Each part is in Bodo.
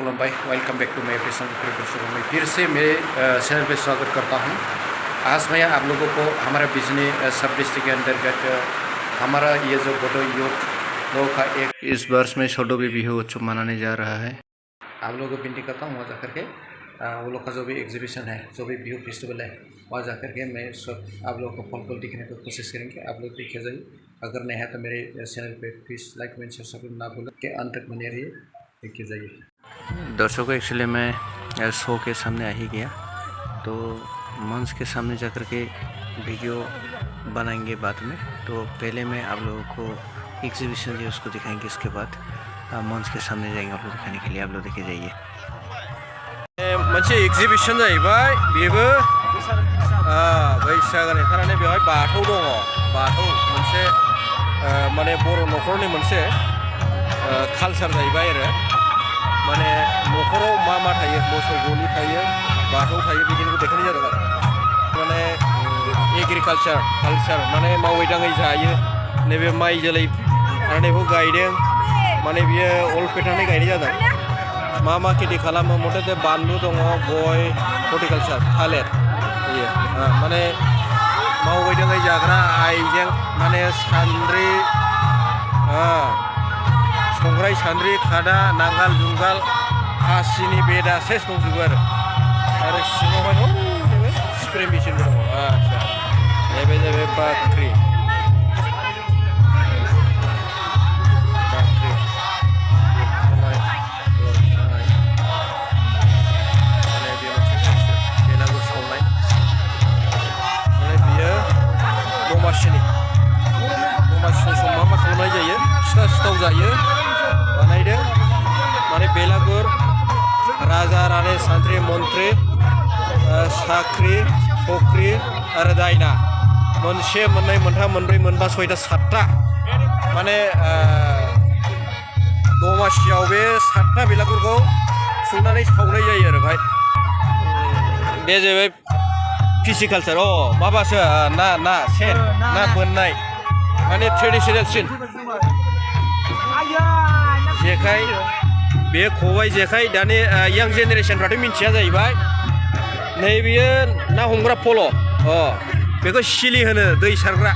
खुलुमबाई welcome back to my fashion preparation में फिर से मेरे चैनल पे स्वागत करता हूँ। आज मैं आप लोगों को हमारा बिजनी सब डिस्ट्रिक्ट के अंतर्गत हमारा ये जो बोडो यूथ लोगों का एक इस वर्ष में छोटो भी बिहू उत्सव मनाने जा रहा है। आप लोगों को विनती करता हूँ वहाँ जाकर के वो लोग का जो भी एग्जीबिशन है, जो भी बिहू फेस्टिवल है, वहाँ जाकर के मैं सब आप लोगों को फल फल दिखने की कोशिश करेंगे। आप लोग देखे जाइए, अगर नहीं है तो मेरे चैनल पे please like comment share subscribe ना भूलें के अंत तक बने रहिए, देखे जाइए। दर्शकों एक्चुअली मैं शो के सामने आ ही गया, तो मंच के सामने जाकर के वीडियो बनाएंगे बाद में। तो पहले मैं आप लोगों को एग्जीबिशन जो उसको दिखाएंगे, इसके बाद मंच के सामने जाएंगे आप लोग दिखाने के लिए। आप लोग देखे जाइए। मोनसे एग्जीबिशन जाहैबाय बेबो बैसागोनि थारमाने बेवहाय बाथौ दङ। बाथौ मोनसे माने बर' न'खरनि मोनसे कालचार जाहैबाय आरो माने न'खराव मा मा थायो, मोसौ गलि थायो, बाथौ थायो, बिदिनो देखायनाय जादों आरो माने कालचार माने मावै दाङै जायो। नैबे माइ जोलै आरो नैबेखौ गायदों, माने बियो अल पेटार्ननि गायनाय जादों। मा मा खेथि खालामो मथे बानलु दङ, गय, हर्टिकालचार, थालिर बेयो माने मावै दाङै जाग्रा आइजें माने सान्द्रि, संग्राय सान्द्रि, खादा, नांगाल जुंगाल, हासिनि बेदा सेस दंजोबो आरो सिङावहाय स्प्रे मेचिनबो दङ। आच्छा नैबे जाहैबाय बाख्रि दमासिनि समाव मा खालामनाय जायो, फिथा सिथाव जायो बानायदों। माने बेलागुर, राजा रानि, सान्थ्रि मन्थ्रि, साख्रि फख्रि आरो दायना मोनसे मोननै मोनथाम मोनब्रै मोनबा सयथा सातथा माने दमासियाव बे सातथा बेलागुरखौ खुंनानै सावनाय जायो आरो भाई। बे जाहैबाय फिसिकालचार। माबासो ना सेन ना बोननाय माने ट्रेडिसनेल सिन जेखाइ, बे खबाइ जेखाइ। दानि यां जेनेरेसनफ्राथ' मिन्थिया जाहैबाय। नैबेयो ना हमग्रा फल', बेखौ सिलि होनो, दै सारग्रा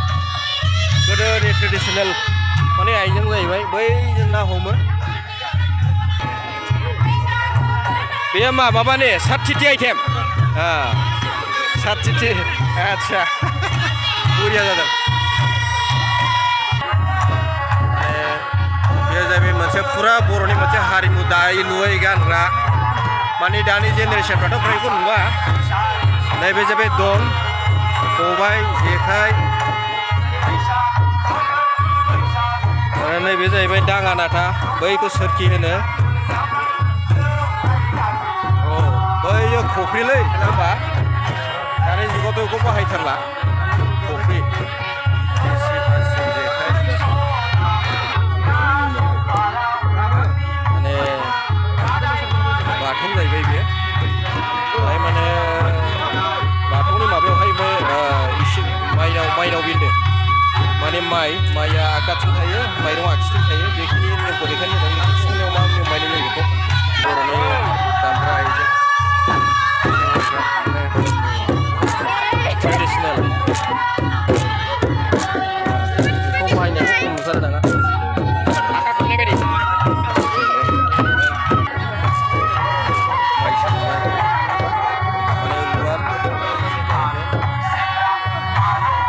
गोदोनि ट्रेडिसनेल माने आइजें जाहैबाय। बैजों ना हमो। बेयो माबानि साथिथि आइटेम, साथिथि। आच्छा बरिया जादों। बेयो जाहैबाय मोनसे फुरा बर'नि मोनसे हारिमु दायै लुयै गानग्रा। माने दानि जेनेरेसनफ्राथ' फ्रायखौ नुवा। नैबे जाहैबाय दन, खबाइ, जेखाइ आरो नैबे जाहैबाय दाङा नाथा, बैखौ सोरखि होनो। बैयो खफ्रिलै होमबा, दानि जुगावथ' बेखौ बाहायथारला खफ्रि। माने बाथौ जाहैबाय बेयो। ओमफ्राय माने बाथौनि माबायावहाय बे इसिं माइनाव बिन्दो माने माइया आगदाथिं थायो, माइरं आगसिथिं थायो। बेखिनि नेमखौ देखायनाय जादों। थिसननायाव मा नेम बायनाय जायो बेखौ बर'नि दामग्रा आइजें ट्रेडिसनेल बेखौ बाहायनायखौ खम नुथारो दाना।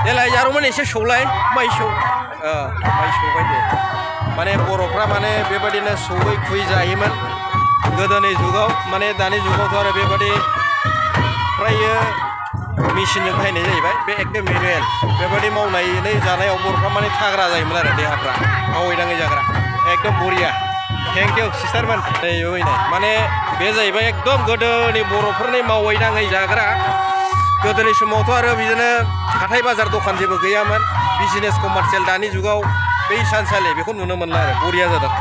देलाय जारौमोन एसे सौलाय माइ सौबाय दे। माने बर'फ्रा माने बेबादिनो सौयै खुयै जायोमोन गोदोनि जुगाव। माने दानि जुगावथ' आरो बेबादि फ्रायो मेचिनजों बाहायनाय जाहैबाय। बे एकदम मेनुवेल बेबादि मावनानै जानायाव बर'फ्रा माने थाग्रा जायोमोन आरो देहाफ्रा, मावै दाङै जाग्रा। एकदम बरिया। थेंक इउ सिस्टारमोन। नै माने बे जाहैबाय एकदम गोदोनि बर'फोरनि मावै दाङै जाग्रा। गोदोनि समावथ' आरो बिदिनो हाथाय बाजार दखान जेबो गैयामोन, बिजनेस कमार्सियेल। दानि जुगाव बै सानसालि बेखौ नुनो मोनला आरो बरिया जादों।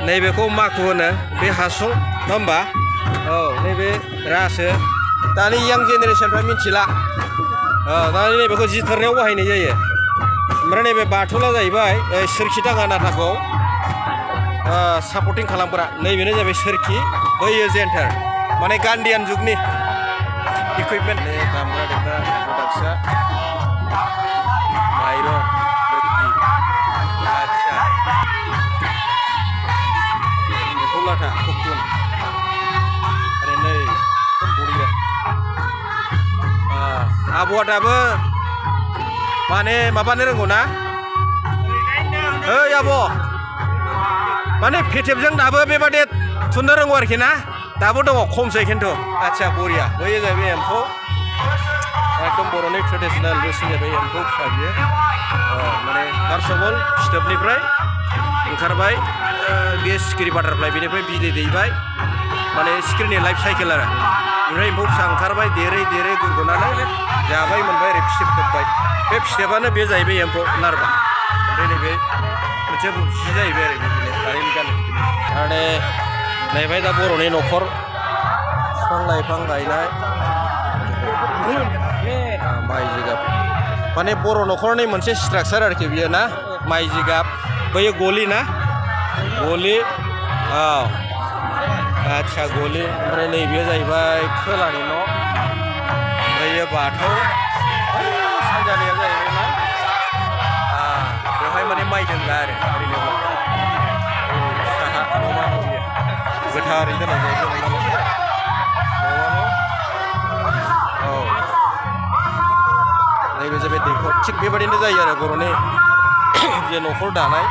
नैबेखौ माखु होनो, बे हासुं नङा होमबा। नैबे रासो। दानि यां जेनेरेसनफ्रा मिथिला। दानि नैबेखौ जिथारनायाव बाहायनाय जायो। ओमफ्राय नैबे बाथुला जाहैबाय सोरखि दाङा नाथाखौ सापर्टिं खालामग्रा नैबेनो जाबाय सोरखि बैयो जेन्टार माने गान्धीयान जुगनि इकुइपमेन्ट दामग्रा देग्रा प्रडाक्टसा माइरं लोखि आदसा एम्फौ लाथा खुगुन आरो नै एकदम बरिया आब'आ दाबो माने माबानो रोंगौ ना ओइ आब' माने पेटेबजों दाबो बेबादि थुननो रोंगौ आरोखि ना दाबो दङ खमसै खिन्थु आदसा बरिया बैयो जाहैबाय एम्फौ एकदम बर'नि ट्रेडिसनेल रोसि जाहैबाय एम्फौ फिसा बियो माने फार्स्ट अफ अल फिथोबनिफ्राय ओंखारबाय बे सिखिरि बाटारफ्लाइ बेनिफ्राय बिदै दैबाय माने सिखिरिनि लाइफ साइकेल आरो ओमफ्राय एम्फौ फिसा ओंखारबाय देरै देरै गुरगुनानै जाबाय मोनबाय ओरै फिथोब थोबबाय बे फिथोबानो बे जाहैबाय एम्फौ लार्भा ओमफ्राय नैबे मोनसे जि जाहैबाय आरो दारिमिन गानो आरो नैबाय दा बर'नि न'खर बिफां लाइफां गायनाय माइ जिगाब माने बर' न'खरनि मोनसे स्ट्राक्चार आरोखि बियो ना माइ जिगाब बैयो गलि ना गलि औ आदसा गलि ओमफ्राय नैबेयो जाहैबाय खोलानि न' बैयो बाथौ सानजानिया जाहैबाय मा बेवहाय माने माइ दोनला आरो ओरैनो साहा न'मा न' बियो गोथारै दोननाय जायो औ नैबे जाबाय दैखर थिग बेबादिनो जायो आरो बर'नि जे न'खर दानाय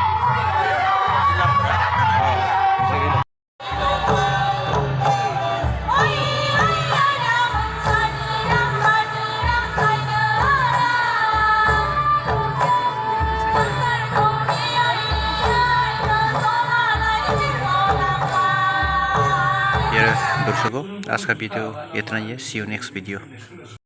दर्शकों आज का वीडियो इतना ही है सी यू नेक्स्ट वीडियो